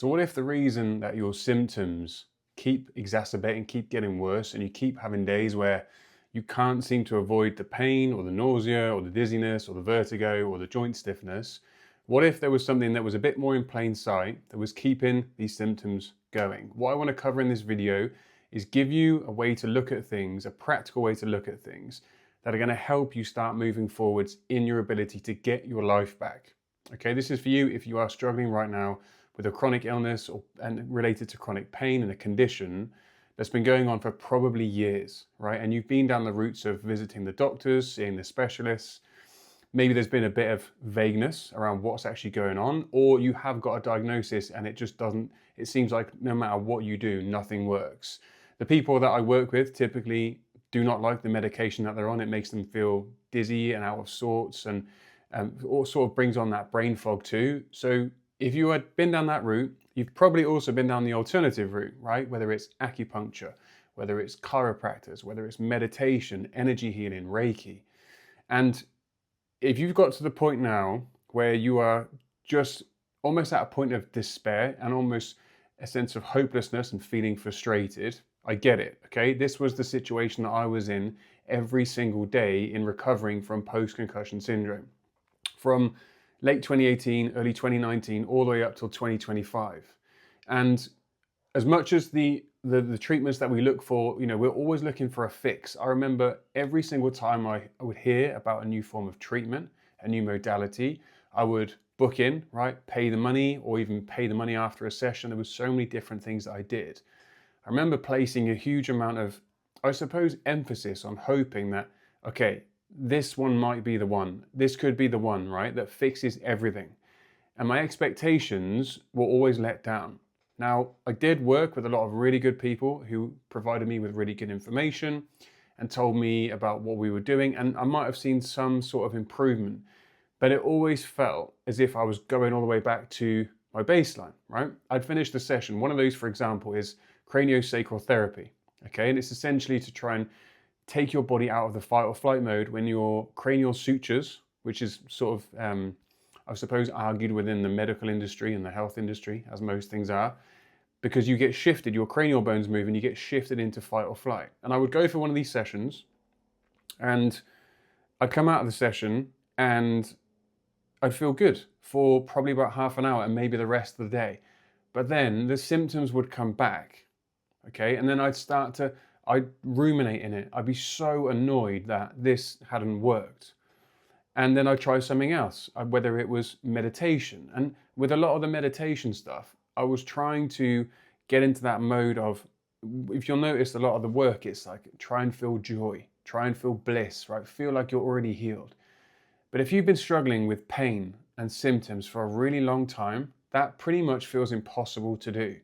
So what if the reason that your symptoms keep exacerbating, keep getting worse, and you keep having days where you can't seem to avoid the pain or the nausea or the dizziness or the vertigo or the joint stiffness? What if there was something that was a bit more in plain sight that was keeping these symptoms going? What I want to cover in this video is give you a way to look at things, a practical way to look at things that are going to help you start moving forwards in your ability to get your life back. Okay, this is for you if you are struggling right now with a chronic illness and related to chronic pain and a condition that's been going on for probably years, right? And you've been down the routes of visiting the doctors, seeing the specialists. Maybe there's been a bit of vagueness around what's actually going on, or you have got a diagnosis and it just doesn't, it seems like no matter what you do, nothing works. The people that I work with typically do not like the medication that they're on. It makes them feel dizzy and out of sorts, and all sort of brings on that brain fog too. So if you had been down that route, you've probably also been down the alternative route, right? Whether it's acupuncture, whether it's chiropractors, whether it's meditation, energy healing, Reiki. And if you've got to the point now where you are just almost at a point of despair and almost a sense of hopelessness and feeling frustrated, I get it, okay? This was the situation that I was in every single day in recovering from post-concussion syndrome. From late 2018, early 2019, all the way up till 2025. And as much as the treatments that we look for, you know, we're always looking for a fix. I remember every single time I would hear about a new form of treatment, a new modality, I would book in, right, pay the money, or even pay the money after a session. There was so many different things that I did. I remember placing a huge amount of, I suppose, emphasis on hoping that, okay, this one might be the one. This could be the one, right, that fixes everything. And my expectations were always let down. Now, I did work with a lot of really good people who provided me with really good information and told me about what we were doing, and I might have seen some sort of improvement, but it always felt as if I was going all the way back to my baseline, right? I'd finished the session. One of those, for example, is craniosacral therapy, okay? And it's essentially to try and take your body out of the fight or flight mode when your cranial sutures, which is sort of, I suppose, argued within the medical industry and the health industry, as most things are, because you get shifted, your cranial bones move and you get shifted into fight or flight. And I would go for one of these sessions and I'd come out of the session and I'd feel good for probably about half an hour and maybe the rest of the day. But then the symptoms would come back, okay? And then I'd ruminate in it. I'd be so annoyed that this hadn't worked. And then I'd try something else, whether it was meditation. And with a lot of the meditation stuff, I was trying to get into that mode of, if you'll notice a lot of the work, it's like try and feel joy, try and feel bliss, right? Feel like you're already healed. But if you've been struggling with pain and symptoms for a really long time, that pretty much feels impossible to do.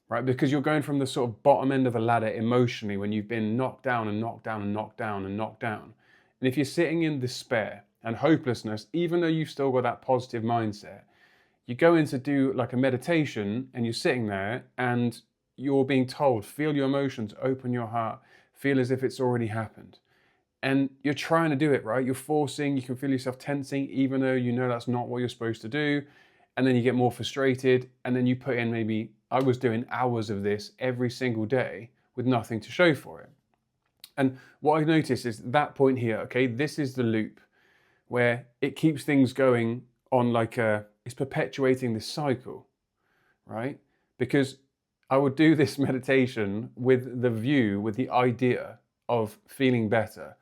Right? Because you're going from the sort of bottom end of the ladder emotionally when you've been knocked down and knocked down and knocked down and knocked down. And if you're sitting in despair and hopelessness, even though you've still got that positive mindset, you go in to do like a meditation and you're sitting there and you're being told, feel your emotions, open your heart, feel as if it's already happened. And you're trying to do it, right? You're forcing, you can feel yourself tensing, even though you know that's not what you're supposed to do. And then you get more frustrated and then you put in maybe, I was doing hours of this every single day with nothing to show for it. And what I noticed is that point here, okay, this is the loop where it keeps things going on like it's perpetuating this cycle, right? Because I would do this meditation with the view, with the idea of feeling better.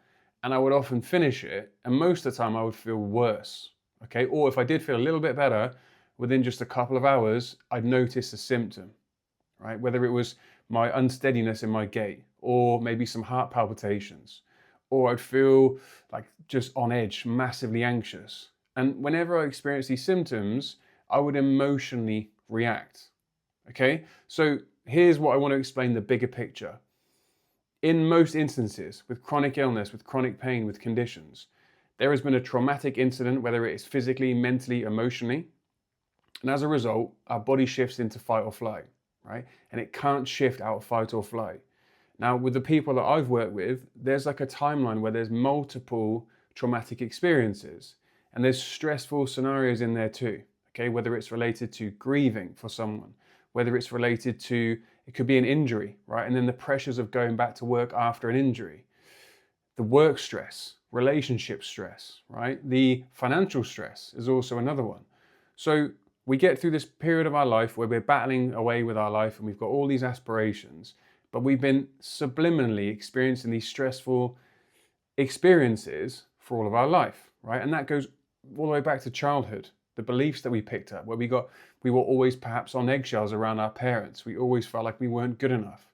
And I would often finish it, and most of the time I would feel worse, okay? Or if I did feel a little bit better, within just a couple of hours, I'd notice a symptom, right? Whether it was my unsteadiness in my gait, or maybe some heart palpitations, or I'd feel like just on edge, massively anxious. And whenever I experienced these symptoms, I would emotionally react, okay? So here's what I want to explain, the bigger picture. In most instances, with chronic illness, with chronic pain, with conditions, there has been a traumatic incident, whether it is physically, mentally, emotionally, and as a result, our body shifts into fight or flight, right? And it can't shift out of fight or flight. Now, with the people that I've worked with, there's like a timeline where there's multiple traumatic experiences and there's stressful scenarios in there too, okay? Whether it's related to grieving for someone, whether it's related to, it could be an injury, right? And then the pressures of going back to work after an injury, the work stress, relationship stress, right? The financial stress is also another one. So we get through this period of our life where we're battling away with our life and we've got all these aspirations, but we've been subliminally experiencing these stressful experiences for all of our life, right? And that goes all the way back to childhood, the beliefs that we picked up, where we were always perhaps on eggshells around our parents. We always felt like we weren't good enough.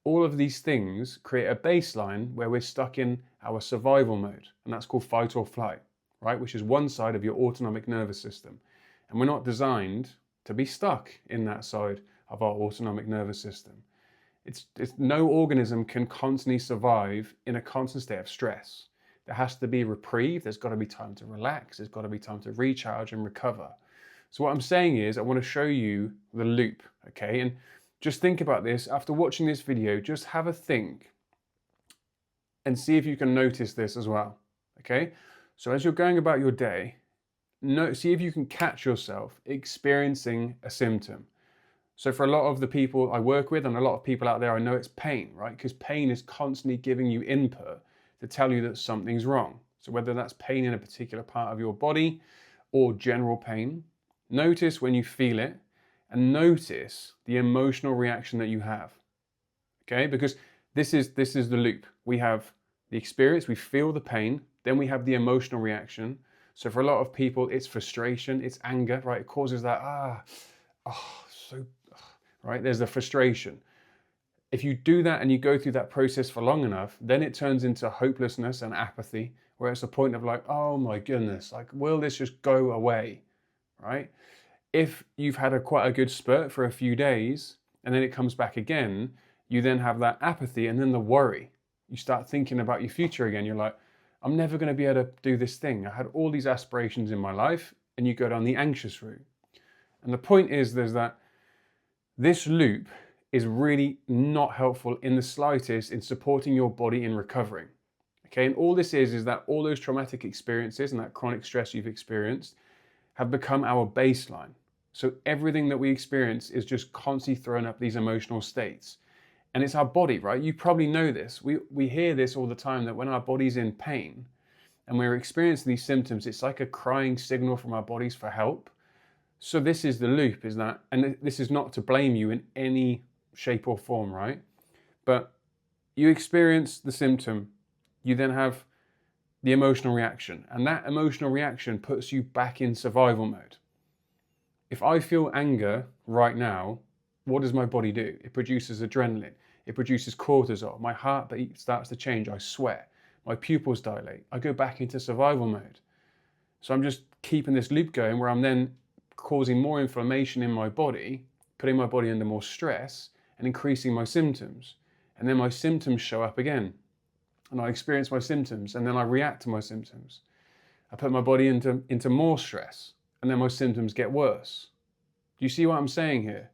All of these things create a baseline where we're stuck in our survival mode, and that's called fight or flight, right? Which is one side of your autonomic nervous system. And we're not designed to be stuck in that side of our autonomic nervous system. It's no organism can constantly survive in a constant state of stress. There has to be reprieve. There's got to be time to relax. There's got to be time to recharge and recover. So what I'm saying is I want to show you the loop, okay? And just think about this. After watching this video, just have a think and see if you can notice this as well, okay? So as you're going about your day, see if you can catch yourself experiencing a symptom. So for a lot of the people I work with and a lot of people out there, I know it's pain, right? Because pain is constantly giving you input to tell you that something's wrong. So whether that's pain in a particular part of your body or general pain, notice when you feel it and notice the emotional reaction that you have, okay? Because this is the loop. We have the experience, we feel the pain, then we have the emotional reaction. So for a lot of people, it's frustration, it's anger, right? It causes that, right? There's the frustration. If you do that and you go through that process for long enough, then it turns into hopelessness and apathy, where it's a point of like, oh my goodness, like, will this just go away, right? If you've had quite a good spurt for a few days and then it comes back again, you then have that apathy and then the worry. You start thinking about your future again. You're like, I'm never going to be able to do this thing. I had all these aspirations in my life, and you go down the anxious route. And the point is, this loop is really not helpful in the slightest in supporting your body in recovering. Okay, and all this is that all those traumatic experiences and that chronic stress you've experienced have become our baseline. So everything that we experience is just constantly throwing up these emotional states. And it's our body, right? You probably know this. We hear this all the time, that when our body's in pain and we're experiencing these symptoms, it's like a crying signal from our bodies for help. So this is the loop, is that, and this is not to blame you in any shape or form, right? But you experience the symptom, you then have the emotional reaction, and that emotional reaction puts you back in survival mode. If I feel anger right now, what does my body do? It produces adrenaline, it produces cortisol, my heartbeat starts to change, I sweat, my pupils dilate, I go back into survival mode. So I'm just keeping this loop going where I'm then causing more inflammation in my body, putting my body under more stress and increasing my symptoms. And then my symptoms show up again. And I experience my symptoms and then I react to my symptoms. I put my body into more stress and then my symptoms get worse. Do you see what I'm saying here?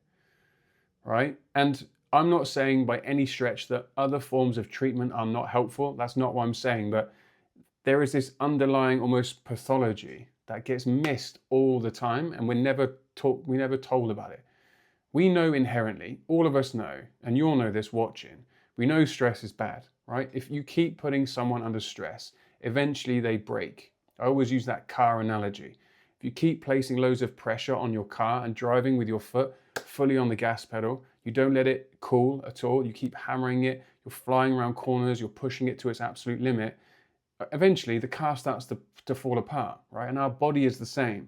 Right? And I'm not saying by any stretch that other forms of treatment are not helpful. That's not what I'm saying. But there is this underlying almost pathology that gets missed all the time, and we're never told about it. We know inherently, all of us know, and you all know this watching, we know stress is bad, right? If you keep putting someone under stress, eventually they break. I always use that car analogy. If you keep placing loads of pressure on your car and driving with your foot fully on the gas pedal, you don't let it cool at all, you keep hammering it, you're flying around corners, you're pushing it to its absolute limit, eventually the car starts to fall apart, right? And our body is the same.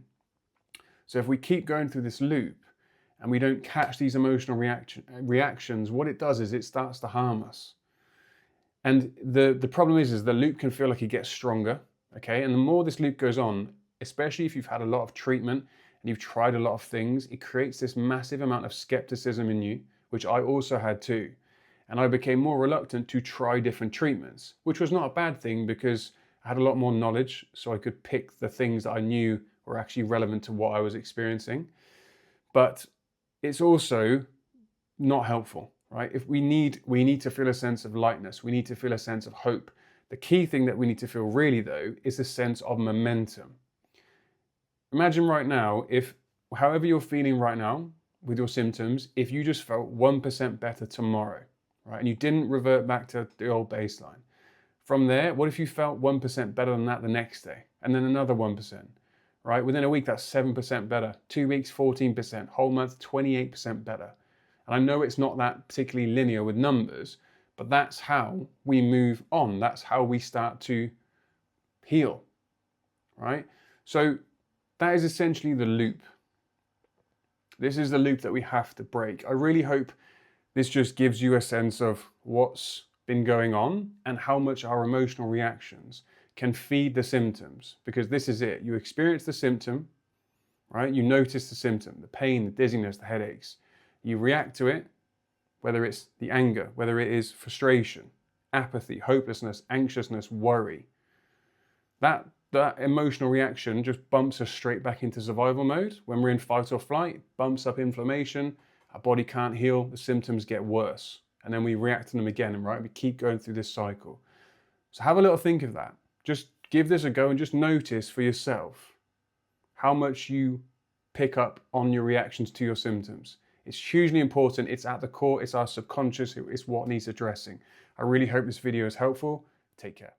So if we keep going through this loop and we don't catch these emotional reactions, what it does is it starts to harm us. And the problem is the loop can feel like it gets stronger, okay? And the more this loop goes on, especially if you've had a lot of treatment and you've tried a lot of things, it creates this massive amount of skepticism in you, which I also had too. And I became more reluctant to try different treatments, which was not a bad thing because I had a lot more knowledge, so I could pick the things that I knew were actually relevant to what I was experiencing. But it's also not helpful, right? If we need to feel a sense of lightness, we need to feel a sense of hope. The key thing that we need to feel really though is a sense of momentum. Imagine right now if however you're feeling right now with your symptoms, if you just felt 1% better tomorrow, right, and you didn't revert back to the old baseline, from there, what if you felt 1% better than that the next day, and then another 1%, right? Within a week, that's 7% better. 2 weeks, 14%. Whole month, 28% better. And I know it's not that particularly linear with numbers, but that's how we move on. That's how we start to heal, right? So that is essentially the loop. This is the loop that we have to break. I really hope this just gives you a sense of what's been going on and how much our emotional reactions can feed the symptoms, because this is it. You experience the symptom, right? You notice the symptom, the pain, the dizziness, the headaches. You react to it, whether it's the anger, whether it is frustration, apathy, hopelessness, anxiousness, worry. That emotional reaction just bumps us straight back into survival mode. When we're in fight or flight, bumps up inflammation, our body can't heal, the symptoms get worse. And then we react to them again, and right, we keep going through this cycle. So have a little think of that. Just give this a go and just notice for yourself how much you pick up on your reactions to your symptoms. It's hugely important. It's at the core. It's our subconscious. It's what needs addressing. I really hope this video is helpful. Take care.